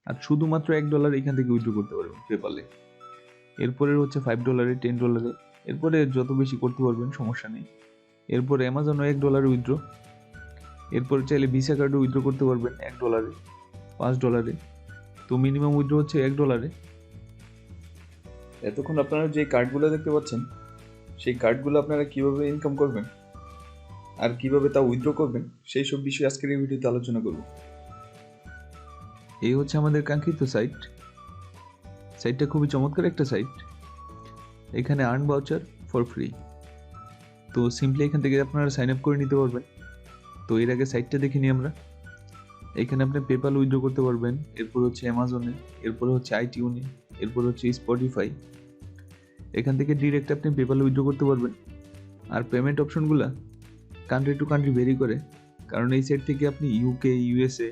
আর শুধুমাত্র $1 এখান থেকে উইথড্র করতে পারবেন পেপালে। এরপরে হচ্ছে $5, $10, এরপরে যত বেশি করতে পারবেন সমস্যা নেই। এরপরে অ্যামাজনও $1 উইথড্র। এরপরে চাইলে ভিসা কার্ডও উইথড্র করতে পারবেন $1, $5। তো মিনিমাম উইথড্র হচ্ছে $1। এতক্ষণ আপনারা যে কার্ডগুলো দেখতে পাচ্ছেন সেই কার্ডগুলো আপনারা কিভাবে ইনকাম করবেন আর কিভাবে তা উইথড্র করবেন সেই সব বিষয়ে আজকের এই ভিডিওতে আলোচনা করব। এই হচ্ছে আমাদের কাঙ্ক্ষিত সাইটটা খুবই চমৎকার একটা সাইট। এখানে আর্ন ভাউচার ফর ফ্রি। তো সিম্পলি এখান থেকে আপনারা সাইন আপ করে নিতে পারবেন। তো এর আগে সাইটটা দেখে নিই আমরা। এখানে আপনি পেপাল উইথড্র করতে পারবেন, এরপর হচ্ছে অ্যামাজনে, এরপর হচ্ছে আইটিউনে, এরপর হচ্ছে স্পটিফাই। এখান থেকে ডিরেক্ট আপনি পেপাল উইথড্র করতে পারবেন। আর পেমেন্ট অপশনগুলো কান্ট্রি টু কান্ট্রি ভেরি করে, কারণ এই সাইট থেকে আপনি ইউকে, ইউএসএ,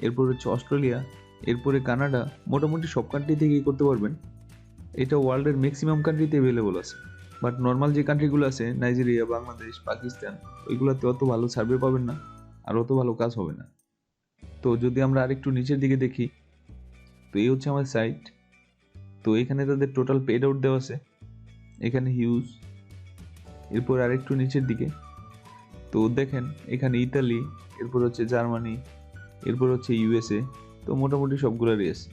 এরপর হচ্ছে অস্ট্রেলিয়া, এরপরে কানাডা, মোটামুটি সব কান্ট্রি থেকেই করতে পারবেন। এটা ওয়ার্ল্ডের ম্যাক্সিমাম কান্ট্রিতে অ্যাভেলেবল আছে। বাট নর্মাল যে কান্ট্রিগুলো আছে, নাইজেরিয়া, বাংলাদেশ, পাকিস্তান, ওইগুলোতে অত ভালো সার্ভে পাবেন না আর অত ভালো কাজ হবে না। তো যদি আমরা আরেকটু নিচের দিকে দেখি, তো এই হচ্ছে আমার সাইট। তো এখানে তাদের টোটাল পেড আউট দেওয়া আছে, এখানে হিউজ। এরপর আরেকটু নিচের দিকে তো দেখেন এখানে ইতালি, এরপর হচ্ছে জার্মানি, এরপর হচ্ছে ইউএসএ। তো মোটামুটি সবগুলোরই আছে।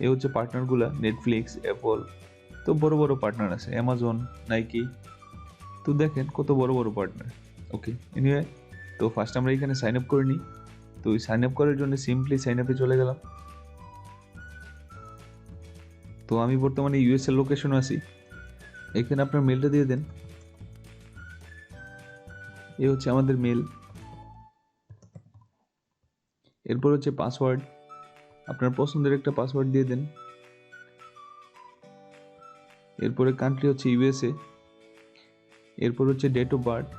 এই হচ্ছে পার্টনারগুলা, নেটফ্লিক্স, অ্যাপল। তো বড় বড় পার্টনার আছে, অ্যামাজন, নাইকি। তো দেখেন কত বড় বড় পার্টনার। ওকে, এনিওয়ে, তো ফার্স্ট আমরা এখানে সাইন আপ করে নিই। তো ওই সাইন আপ করার জন্য সিম্পলি সাইন আপে চলে গেলাম। তো আমি বর্তমানে ইউএস এর লোকেশনে আছি। এখানে আপনার মেলটা দিয়ে দেন। এই হচ্ছে আমাদের মেল। এরপর হচ্ছে পাসওয়ার্ড, আপনার পছন্দের একটা পাসওয়ার্ড দিয়ে দেন। এরপরে কান্ট্রি হচ্ছে ইউএসএ। এরপর হচ্ছে ডেট অফ বার্থ।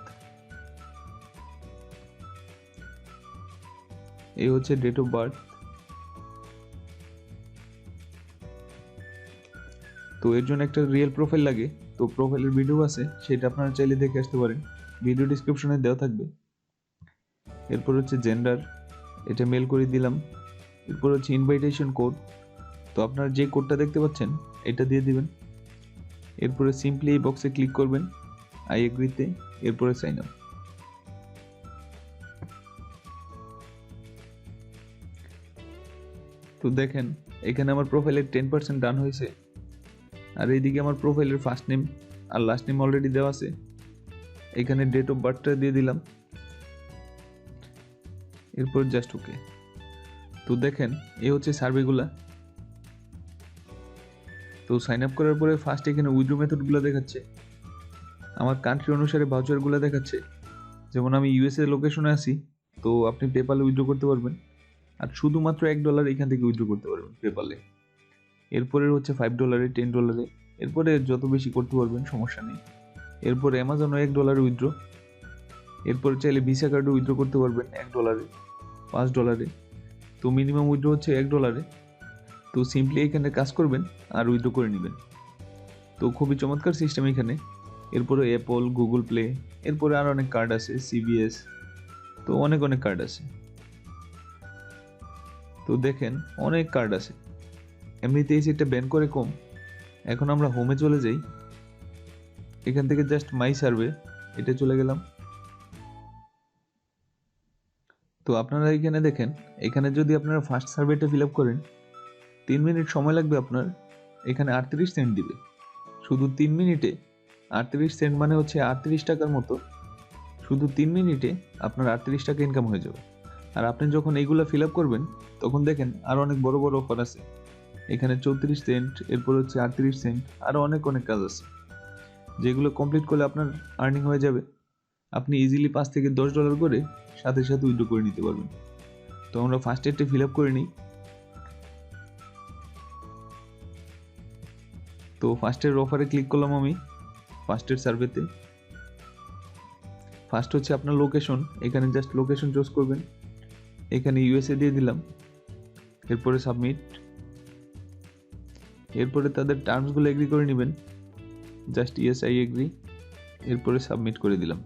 এই হচ্ছে ডেট অফ বার্থ। তো এর জন্য একটা রিয়েল প্রোফাইল লাগে। তো প্রোফাইলের ভিডিও আছে, সেটা আপনারা চাইলে দেখে আসতে পারেন, ভিডিও ডিসক্রিপশনে দেওয়া থাকবে। এরপর হচ্ছে জেন্ডার, এটা মেল করে দিলাম। এরপর হচ্ছে ইনভাইটেশন কোড। তো আপনারা যে কোডটা দেখতে পাচ্ছেন এটা দিয়ে দিবেন। এরপরে সিম্পলি এই বক্সে ক্লিক করবেন আই এগ্রিতে, এরপরে সাইন আপ। তো দেখেন এখানে আমার প্রোফাইলের 10% ডান হয়েছে। আর এইদিকে আমার প্রোফাইলের ফার্স্ট নেম আর লাস্ট নেম অলরেডি দেওয়া আছে। এখানে ডেট অফ বার্থটা দিয়ে দিলাম। এরপর জাস্ট ওকে। তো দেখেন এই হচ্ছে সার্ভেগুলা। তো সাইন আপ করার পরে ফার্স্ট এখানে উইথড্র মেথডগুলো দেখাচ্ছে, আমার কান্ট্রি অনুসারে ভাউচারগুলো দেখাচ্ছে। যেমন আমি ইউএসএ লোকেশনে আছি, তো আপনি পেপালে উইথড্র করতে পারবেন। আর শুধুমাত্র $1 এখান থেকে উইথড্র করতে পারবেন পেপালে। এরপরে হচ্ছে $5, $10, এরপরে যত বেশি করতে পারবেন সমস্যা নেই। এরপরে অ্যামাজনও $1 উইথড্র। এরপরে চাইলে ভিসা কার্ডও উইথড্র করতে পারবেন $1, $5। তো মিনিমাম উইথড্র হচ্ছে $1। তো সিম্পলি এখানে কাজ করবেন আর উইথড্র করে নেবেন। তো খুবই চমৎকার সিস্টেম এখানে। এরপরে অ্যাপল, গুগল প্লে, এরপরে আর অনেক কার্ড আছে, সিবিএস। তো অনেক অনেক কার্ড আছে। তো দেখেন অনেক কার্ড আছে। এমনিতেই সেটা ব্যান করে কম। এখন আমরা হোমে চলে যাই। এখান থেকে জাস্ট মাই সার্ভে এটা চলে গেলাম। তো আপনারা এখানে দেখেন, এখানে যদি আপনারা ফার্স্ট সার্ভেটা ফিল আপ করেন 3 মিনিট সময় লাগবে আপনার। এখানে 38 সেন্ট দিবে শুধু 3 মিনিটে। 38 সেন্ট মানে হচ্ছে 38 টাকার মতো। শুধু 3 মিনিটে আপনার 38 টাকা ইনকাম হয়ে যাবে। আর আপনি যখন এইগুলো ফিল আপ করবেন তখন দেখেন আরো অনেক বড় বড় অফার আছে। এখানে 34 সেন্ট, এরপর হচ্ছে 38 সেন্ট, আরো অনেক অনেক কাজ আছে যেগুলো কমপ্লিট করলে আপনার আর্নিং হয়ে যাবে। আপনি ইজিলি $5 থেকে $10 করে সাথে সাথে উইথড্র করে নিতে পারবেন। তো আমরা ফার্স্ট এডটা ফিল আপ করে নিই। তো ফার্স্টের অফারে ক্লিক করলাম আমি, ফার্স্টের সার্ভেতে। ফার্স্ট হচ্ছে আপনার লোকেশন, এখানে জাস্ট লোকেশন চুজ করবেন। এখানে ইউএসএ দিয়ে দিলাম। এরপরে সাবমিট। এরপরে তাদের টার্মসগুলো এগ্রি করে নেবেন, জাস্ট ইয়েস আই এগ্রি। এরপরে সাবমিট করে দিলাম।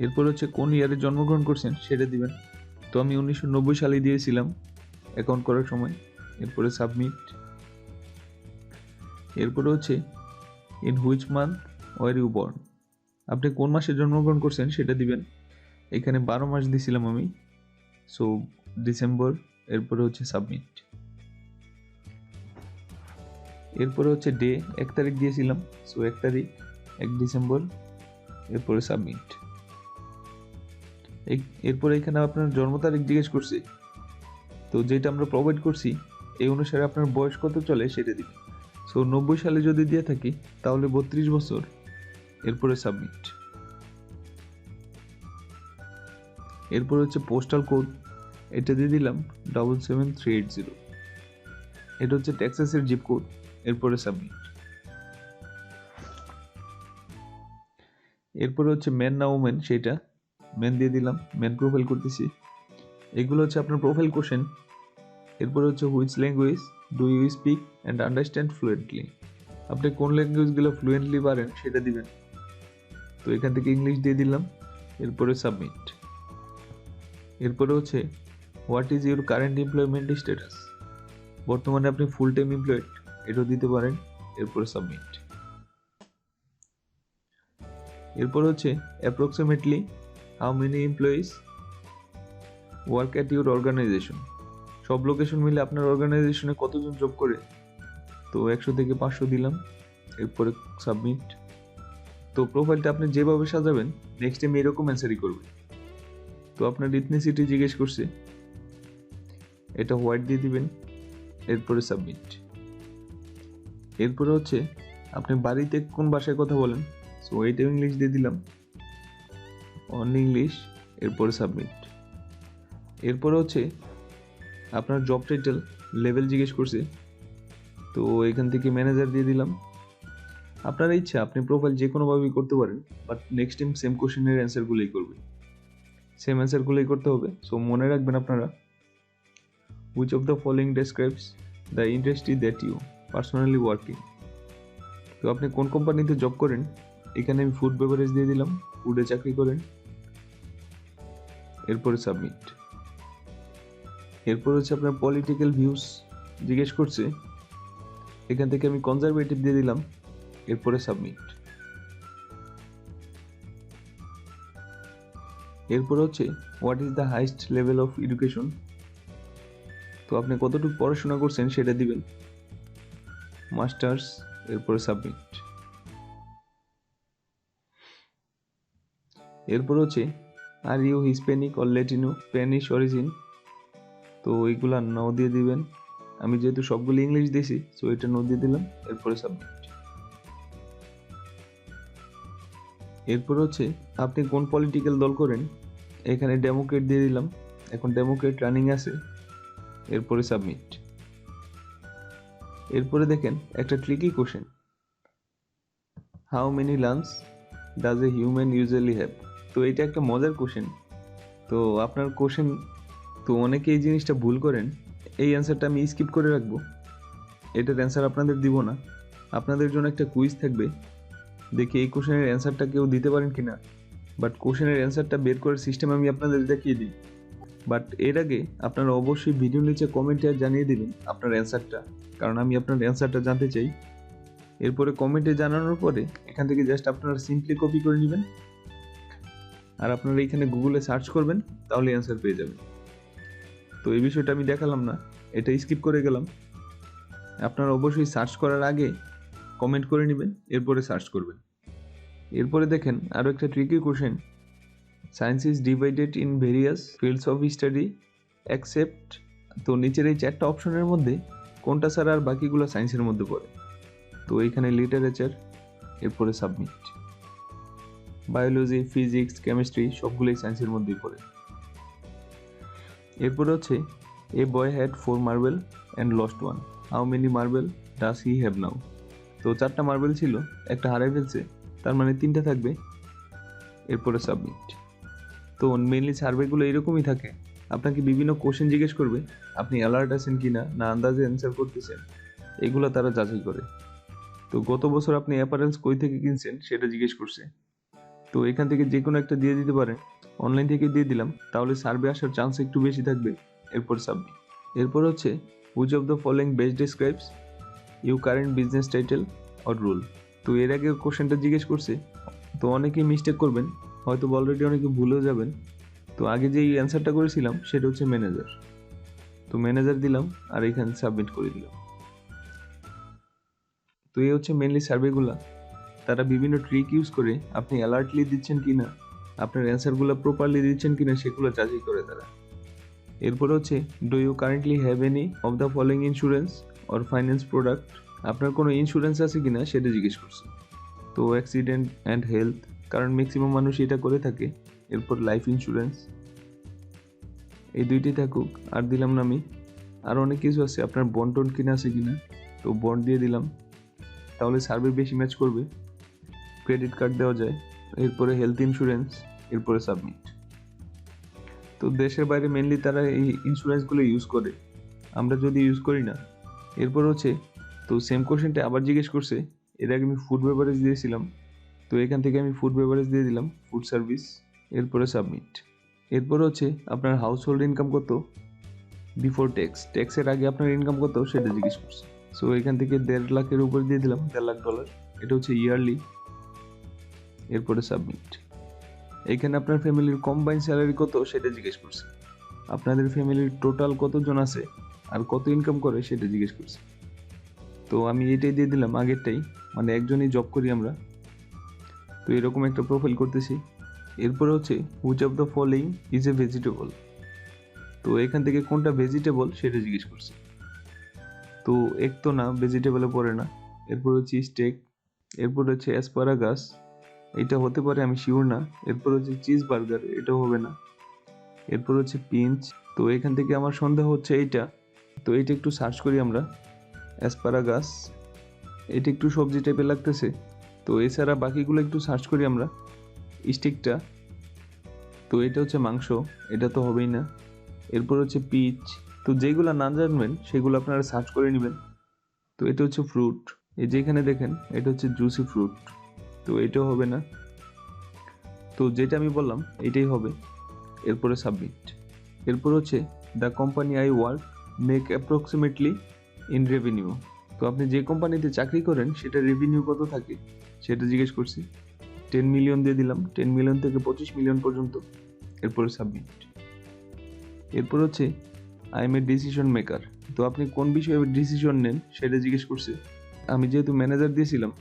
এরপর হচ্ছে কোন ইয়ারে জন্মগ্রহণ করছেন সেটা দিবেন। তো তো আমি 1990 সালে দিয়েছিলাম অ্যাকাউন্ট করার সময়। এরপরে সাবমিট। এরপরে হচ্ছে in which month were you born, আপনি কোন মাসে জন্মগ্রহণ করছেন সেটা দিবেন। এখানে 12 মাস দিয়েছিলাম আমি, সো ডিসেম্বর। এরপরে হচ্ছে সাবমিট। এরপরে হচ্ছে ডে, 1 তারিখ দিয়েছিলাম, সো 1 তারিখ 1 ডিসেম্বর। এরপরে সাবমিট। এরপরে এখানে আপনার জন্ম তারিখ জিজ্ঞেস করছি, তো যেটা আমরা প্রোভাইড করছি এই অনুসারে আপনার বয়স কত চলে সেটা দিবেন। সো 90 সালে যদি দিয়ে থাকি তাহলে 32 বছর। এরপরে সাবমিট। এরপর হচ্ছে পোস্টাল কোড, এটা দিয়ে দিলাম 77380। এটা হচ্ছে টেক্সাসের জিপ কোড। এরপরে সাবমিট। এরপরে হচ্ছে মেন না ওমেন, সেটা মেন দিয়ে দিলাম, মেন প্রোফাইল করতেছি। এগুলো হচ্ছে আপনার প্রোফাইল কোশ্চেন। এরপরে হচ্ছে which language do you speak and understand fluently, আপনি কোন ল্যাঙ্গুয়েজগুলো ফ্লুয়েন্টলি পারেন সেটা দিবেন। তো এখান থেকে ইংলিশ দিয়ে দিলাম। এরপরে সাবমিট। এরপরে হচ্ছে what is your current employment status, বর্তমানে আপনি ফুল টাইম এমপ্লয়েড, এটাও দিতে পারেন। এরপরে সাবমিট। এরপর হচ্ছে approximately how many employees work at your organisation, সব লোকেশন মিলে আপনার অর্গানাইজেশনে কতজন জব করে, তো 100 থেকে 500 দিলাম। এরপরে সাবমিট। তো প্রোফাইলটা আপনি যেভাবে সাজাবেন নেক্সট টাইম এরকম অ্যান্সারই করবে। তো আপনার ইথনিসিটি জিজ্ঞেস করছে, এটা হোয়াইট দিয়ে দিবেন। এরপরে সাবমিট। এরপরে হচ্ছে আপনি বাড়িতে কোন ভাষায় কথা বলেন, সো এইটা ইংলিশ দিয়ে দিলাম, অন ইংলিশ। এরপরে সাবমিট। এরপরে হচ্ছে আপনার জব টাইটেল লেভেল জিজ্ঞেস করছে, তো এখান থেকে ম্যানেজার দিয়ে দিলাম। আপনার ইচ্ছা, আপনি প্রোফাইল যে কোনোভাবেই করতে পারেন, বাট নেক্সট টাইম সেম কোশ্চেনের অ্যান্সারগুলোই করবে, সেম অ্যান্সারগুলোই করতে হবে। সো মনে রাখবেন আপনারা, which of the following describes the industry that you personally working, তো আপনি কোন কোম্পানিতে জব করেন, এখানে আমি ফুড বেভারেজ দিয়ে দিলাম, ফুডে চাকরি করেন। এরপরে সাবমিট। এরপর হচ্ছে আপনার পলিটিক্যাল ভিউস জিজ্ঞেস করছে, এখান থেকে আমি কনজারভেটিভ দিয়ে দিলাম। এরপরে সাবমিট। এরপর হচ্ছে what is the highest level of education, তো আপনি কতটুকু পড়াশোনা করছেন সেটা দিবেন, মাস্টার্স। এরপরে সাবমিট। এরপর হচ্ছে are you Hispanic or Latino Spanish origin, তো এইগুলা নো দিয়ে দিবেন। আমি যেহেতু সবগুলো ইংলিশ দিয়েছি, সো এটা নো দিয়ে দিলাম। এরপরে সাবমিট। এরপর হচ্ছে আপনি কোন পলিটিক্যাল দল করেন, এখানে ডেমোক্রেট দিয়ে দিলাম, এখন ডেমোক্রেট রানিং আছে। এরপরে সাবমিট। এরপরে দেখেন একটা tricky question, how many lunch does a human usually have, তো এটা একটা মজার কোশ্চেন। তো আপনার কোশ্চেন, তো অনেকে এই জিনিসটা ভুল করেন, এই অ্যান্সারটা আমি স্কিপ করে রাখবো, এটার অ্যান্সার আপনাদের দিব না। আপনাদের জন্য একটা কুইজ থাকবে, দেখি এই কোশ্চেনের অ্যান্সারটা কেউ দিতে পারেন কিনা। বাট কোশ্চেনের অ্যান্সারটা বের করার সিস্টেম আমি আপনাদের দেখিয়ে দিই, বাট এর আগে আপনারা অবশ্যই ভিডিও নিচে কমেন্টে জানিয়ে দিবেন আপনার অ্যান্সারটা, কারণ আমি আপনার অ্যান্সারটা জানতে চাই। এরপরে কমেন্টে জানানোর পরে এখান থেকে জাস্ট আপনারা সিম্পলি কপি করে নেবেন, আর আপনারা এইখানে গুগলে সার্চ করবেন, তাহলে অ্যান্সার পেয়ে যাবেন। তো এই বিষয়টা আমি দেখালাম না, এটা স্কিপ করে গেলাম। আপনারা অবশ্যই সার্চ করার আগে কমেন্ট করে নেবেন, এরপরে সার্চ করবেন। এরপরে দেখেন আরও একটা tricky question, science is divided in various fields of study accept, তো নিচের এই 4টা অপশনের মধ্যে কোনটা ছাড়া আর বাকিগুলো সায়েন্সের মধ্যে পড়ে, তো এইখানে লিটারেচার। এরপরে সাবমিট। বায়োলজি, ফিজিক্স, কেমিস্ট্রি সবগুলোই সায়েন্সের মধ্যেই পড়ে। এরপরে হচ্ছে a boy had 4 marble and lost 1, how many marble does he have now, তো 4টা মার্বেল ছিল, একটা হারাই ফেলছে, তার মানে 3টা থাকবে। এরপরে সাবমিট। তো মেনলি সার্ভেগুলো এরকমই থাকে, আপনাকে বিভিন্ন কোশ্চেন জিজ্ঞেস করবে, আপনি অ্যালার্ট আছেন কিনা না আন্দাজে অ্যান্সার করতেছেন, এগুলো তারা যাচাই করে। তো গত বছর আপনি অ্যাপারেলস কই থেকে কিনছেন সেটা জিজ্ঞেস করছে, তো তো এখান থেকে যে কোনো একটা দিয়ে দিতে পারেন, অনলাইন থেকে দিয়ে দিলাম, তাহলে সার্ভে আসার চান্স একটু বেশি থাকবে। এরপর সাবমিট। এরপর হচ্ছে which of the following best describes you current business title or role. তো এর আগে কোশ্চেনটা জিজ্ঞেস করছে, তো অনেকেই মিস্টেক করবেন, হয়তো অলরেডি অনেকে ভুলেও যাবেন। তো আগে যেই অ্যান্সারটা করেছিলাম সেটা হচ্ছে ম্যানেজার। তো ম্যানেজার দিলাম আর এখানে সাবমিট করে দিলাম। তো এই হচ্ছে মেনলি সার্ভেগুলা। তারা বিভিন্ন ট্রিক ইউজ করে আপনি অ্যালার্টলি দিচ্ছেন কিনা, আপনার অ্যান্সারগুলো প্রপারলি দিচ্ছেন কিনা সেগুলো যাচাই করে তারা। এরপর হচ্ছে do you currently have any of the following insurance or finance product. আপনার কোনো ইন্স্যুরেন্স আছে কিনা সেটা জিজ্ঞেস করছে। তো অ্যাক্সিডেন্ট অ্যান্ড হেলথ, কারণ ম্যাক্সিমাম মানুষ এটা করে থাকে। এরপর লাইফ ইন্স্যুরেন্স, এই দুইটি থাকুক। আর দিলাম না আমি, আর অনেক কিছু আছে। আপনার বন্ড টন কিনা আছে কিনা, তো বন্ড দিয়ে দিলাম, তাহলে সার্ভে বেশি ম্যাচ করবে। ক্রেডিট কার্ড দেওয়া যায়। এরপরে হেলথ ইন্স্যুরেন্স, এরপরে সাবমিট। তো দেশের বাইরে মেনলি তারা এই ইন্স্যুরেন্সগুলো ইউজ করে, আমরা যদি ইউজ করি না। এরপর হচ্ছে তো সেম কোশ্চেনটা আবার জিজ্ঞেস করছে। এর আগে আমি ফুড বেভারেজ দিয়েছিলাম, তো এখান থেকে আমি ফুড বেভারেজ দিয়ে দিলাম, ফুড সার্ভিস। এরপরে সাবমিট। এরপর হচ্ছে আপনার হাউস হোল্ড ইনকাম কত বিফোর ট্যাক্স, ট্যাক্সের আগে আপনার ইনকাম কত সেটা জিজ্ঞেস করছে। সো এখান থেকে 1.5 লাখের উপরে দিয়ে দিলাম, $1.5 লাখ। এটা হচ্ছে ইয়ারলি। এরপরে সাবমিট। এখানে আপনার ফ্যামিলির কম্বাইন স্যালারি কত সেটা জিজ্ঞেস করছে। আপনাদের ফ্যামিলির টোটাল কতজন আছে আর কত ইনকাম করে সেটা জিজ্ঞেস করছে। তো আমি এটাই দিয়ে দিলাম, আগেরটাই, মানে একজনই জব করি আমরা। তো এরকম একটা প্রোফাইল করতেছি। এরপরে হচ্ছে which of the following is a vegetable. তো এখান থেকে কোনটা ভেজিটেবল সেটা জিজ্ঞেস করছে। তো এক তো না, ভেজিটেবলে পড়ে না। এরপর হচ্ছে স্টেক, এরপর হচ্ছে অ্যাসপারাগাস, এটা হতে পারে, আমি শিওর না। এরপর হচ্ছে চিজ বার্গার, এটাও হবে না। এরপর হচ্ছে পিঞ্চ, তো এখান থেকে আমার সন্দেহ হচ্ছে এইটা। তো এইটা একটু সার্চ করি আমরা, অ্যাসপারাগাস, এটা একটু সবজি টাইপের লাগতেছে। তো এছাড়া বাকিগুলো একটু সার্চ করি আমরা। স্টিকটা, তো এটা হচ্ছে মাংস, এটা তো হবেই না। এরপর হচ্ছে পিচ, তো যেগুলো না জানবেন সেগুলো আপনারা সার্চ করে নেবেন। তো এটা হচ্ছে ফ্রুট, এই যে এখানে দেখেন এটা হচ্ছে জুসি ফ্রুট, তো এটাও হবে না। তো যেটা আমি বললাম এটাই হবে। এরপরে সাবমিট। এরপর হচ্ছে the company I work make approximately in revenue. তো আপনি যে কোম্পানিতে চাকরি করেন সেটা রেভিনিউ কত থাকে সেটা জিজ্ঞেস করছি। 10 মিলিয়ন দিয়ে দিলাম, 10 মিলিয়ন থেকে 25 মিলিয়ন পর্যন্ত। এরপরে সাবমিট। এরপর হচ্ছে I M a decision maker. তো আপনি কোন বিষয়ে ডিসিশন নেন সেটা জিজ্ঞেস করছে। আমি যেহেতু ম্যানেজার দিয়েছিলাম,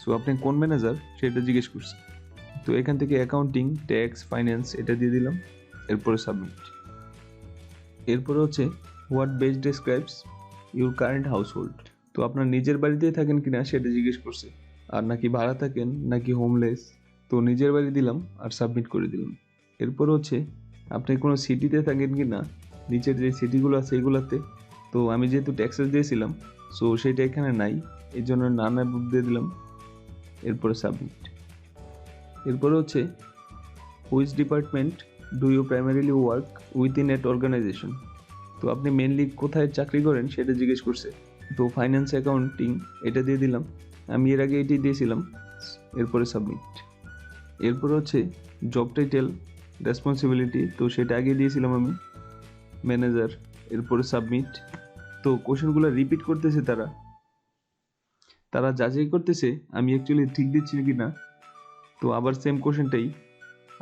সো আপনি কোন ম্যানেজার সেটা জিজ্ঞেস করছে। তো এখান থেকে অ্যাকাউন্টিং, ট্যাক্স, ফাইন্যান্স, এটা দিয়ে দিলাম। এরপরে সাবমিট। এরপরে হচ্ছে what best describes your current house hold. তো আপনার নিজের বাড়িতেই থাকেন কিনা সেটা জিজ্ঞেস করছে, আর নাকি ভাড়া থাকেন নাকি হোমলেস। তো নিজের বাড়ি দিলাম আর সাবমিট করে দিলাম। এরপর হচ্ছে আপনি কোনো সিটিতে থাকেন কি না, নিচের যে সিটিগুলো আছে এগুলাতে। তো আমি যেহেতু ট্যাক্সেস দিয়েছিলাম, সো সেটা এখানে নাই, এই জন্য না দিয়ে দিলাম। এরপরে সাবমিট। এরপর হচ্ছে which department do you primarily work within at organisation. তো আপনি মেনলি কোথায় চাকরি করেন সেটা জিজ্ঞেস করছে। তো ফাইন্যান্স, অ্যাকাউন্টিং, এটা দিয়ে দিলাম, আমি এর আগে এটি দিয়েছিলাম। এরপরে সাবমিট। এরপর হচ্ছে জব টাইটেল, রেসপন্সিবিলিটি, তো সেটা আগে দিয়েছিলাম আমি, ম্যানেজার। এরপরে সাবমিট। তো কোশ্চেনগুলো রিপিট করতেছে তারা যাচাই করতেছে আমি অ্যাকচুয়ালি ঠিক দিচ্ছি কি না। তো আবার সেম কোশ্চেনটাই,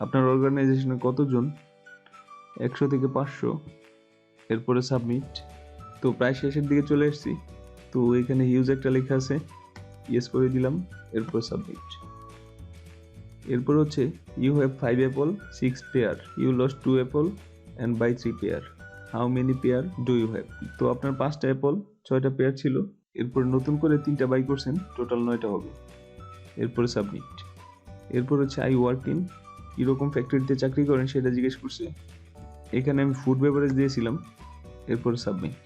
আপনার অর্গানাইজেশনে কতজন, 100 থেকে 500। এরপরে সাবমিট। তো প্রায় শেষের দিকে চলে এসেছি। তো এখানে হিউজ একটা লেখা আছে, ইয়েস করে দিলাম। এরপর সাবমিট। এরপর হচ্ছে you have 5 apple 6 pear, you lost 2 apple and buy 3 pear, how many pear do you have. তো আপনার 5টা অ্যাপল, 6টা পেয়ার ছিল, এরপর নতুন করে 3টা বাই করছেন, টোটাল 9টা হবে। এরপরে সাবমিট। এরপর হচ্ছে আই ওয়ার্ক ইন, কীরকম ফ্যাক্টরিতে চাকরি করেন সেটা জিজ্ঞেস করছে। এখানে আমি ফুড বেভারেজ দিয়েছিলাম। এরপর সাবমিট।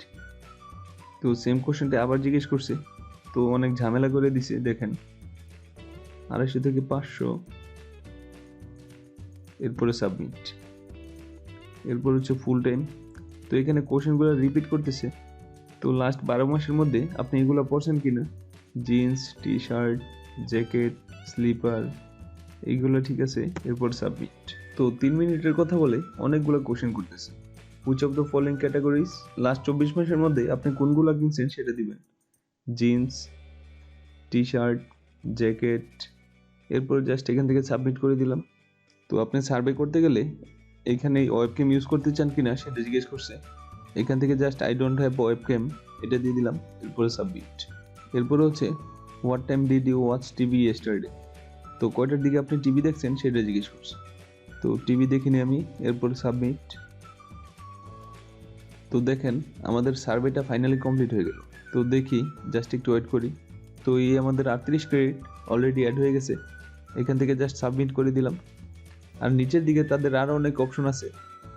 তো সেম কোশ্চেনটা আবার জিজ্ঞেস করছে, তো অনেক ঝামেলা করে দিছে, দেখেন 250 থেকে 500। এরপরে সাবমিট। এরপর হচ্ছে ফুল টাইম। তো এখানে কোশ্চেনগুলো রিপিট করতেছে। তো লাস্ট 12 মাসের মধ্যে আপনি এগুলো পরছেন কিনা, jeans, T shirt, jacket, slipper, এইগুলো ঠিক আছে, এরপর সাবমিট। তো 3 মিনিটের কথা বলে অনেকগুলো কোশ্চেন করতেছে। Which of the following categories, last 24 মাসের মধ্যে আপনি কোনগুলো কিনছেন সেটা দিবেন। Jeans, T shirt, jacket. এরপর জাস্ট এখান থেকে সাবমিট করে দিলাম। তো আপনি সার্ভে করতে গেলে এখানে ওয়েবক্যাম ইউজ করতে চান কিনা সেটা জিজ্ঞেস করছে। এখান থেকে just I don't have webcam এটা দিয়ে দিলাম, এরপরে সাবমিট। এরপরে হচ্ছে what time did you watch TV yesterday, তো কয়টার দিকে আপনি টিভি দেখছেন সেটা জিজ্ঞেস করছে। তো টিভি দেখিনি আমি, এরপরে সাবমিট। তো দেখেন আমাদের সার্ভেটা ফাইনালি কমপ্লিট হয়ে গেল। তো দেখি, জাস্ট একটু ওয়েট করি। তো এই আমাদের 38 ক্রেডিট অলরেডি অ্যাড হয়ে গেছে। এখান থেকে জাস্ট সাবমিট করে দিলাম। আর নিচের দিকে তাদের আরও অনেক অপশন আছে।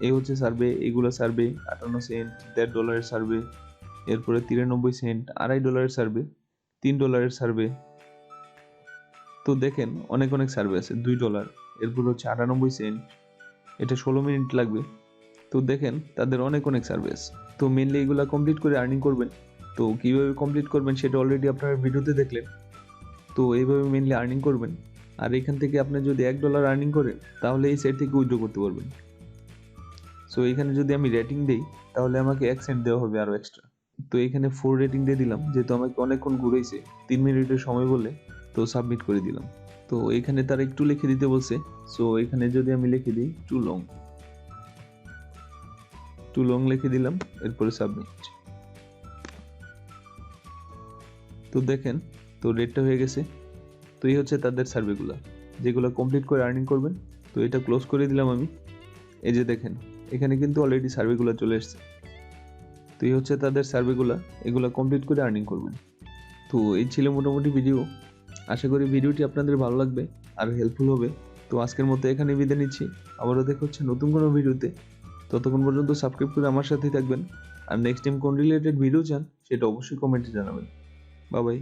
এই হচ্ছে সার্ভে, এগুলো সার্ভে, 58 সেন্ট, $1.5 সার্ভে, এরপরে 93 সেন্ট, $2.5 সার্ভে, $3 সার্ভে। তো দেখেন অনেক অনেক সার্ভে আছে, $2, এরপর হচ্ছে 98 সেন্ট, এটা 16 মিনিট লাগবে। তো দেখেন তাদের অনেক অনেক সার্ভে আছে। তো মেনলি এগুলো কমপ্লিট করে আর্নিং করবেন। তো কীভাবে কমপ্লিট করবেন সেটা অলরেডি আপনারা ভিডিওতে দেখলেন। তো এইভাবে মেনলি আর্নিং করবেন। আর এখান থেকে আপনি যদি $1 আর্নিং করেন তাহলে এই সাইট থেকে উইথড্র করতে পারবেন। সো এখানে যদি আমি রেটিং দিই তাহলে আমাকে 1 সেন্ট দেওয়া হবে আরও এক্সট্রা। তো এখানে 4 রেটিং দিয়ে দিলাম, যেহেতু আমাকে অনেকক্ষণ ঘুরেছে, 3 মিনিটের সময় বলে। তো সাবমিট করে দিলাম। তো এখানে তারা একটু লিখে দিতে বলছে। সো এখানে যদি আমি লিখে দিই টু লং লিখে দিলাম, এরপরে সাবমিট। তো দেখেন তো রেটটা হয়ে গেছে। তো এই হচ্ছে তাদের সার্ভেগুলো, যেগুলো কমপ্লিট করে আর্নিং করবেন। তো এটা ক্লোজ করে দিলাম আমি। এই যে দেখেন এখানে কিন্তু অলরেডি সার্ভেগুলো চলে এসছে। তো এই হচ্ছে তাদের সার্ভেগুলো, এগুলো কমপ্লিট করে আর্নিং করবেন। তো এই ছিল মোটামুটি ভিডিও। আশা করি ভিডিওটি আপনাদের ভালো লাগবে আর হেল্পফুল হবে। তো আজকের মতো এখানে বিদায় নিচ্ছি, আবারও দেখা হচ্ছে নতুন কোনো ভিডিওতে। ততক্ষণ পর্যন্ত সাবস্ক্রাইব করে আমার সাথেই থাকবেন। আর নেক্সট টাইম কোন রিলেটেড ভিডিও চান সেটা অবশ্যই কমেন্টে জানাবেন। Bye bye.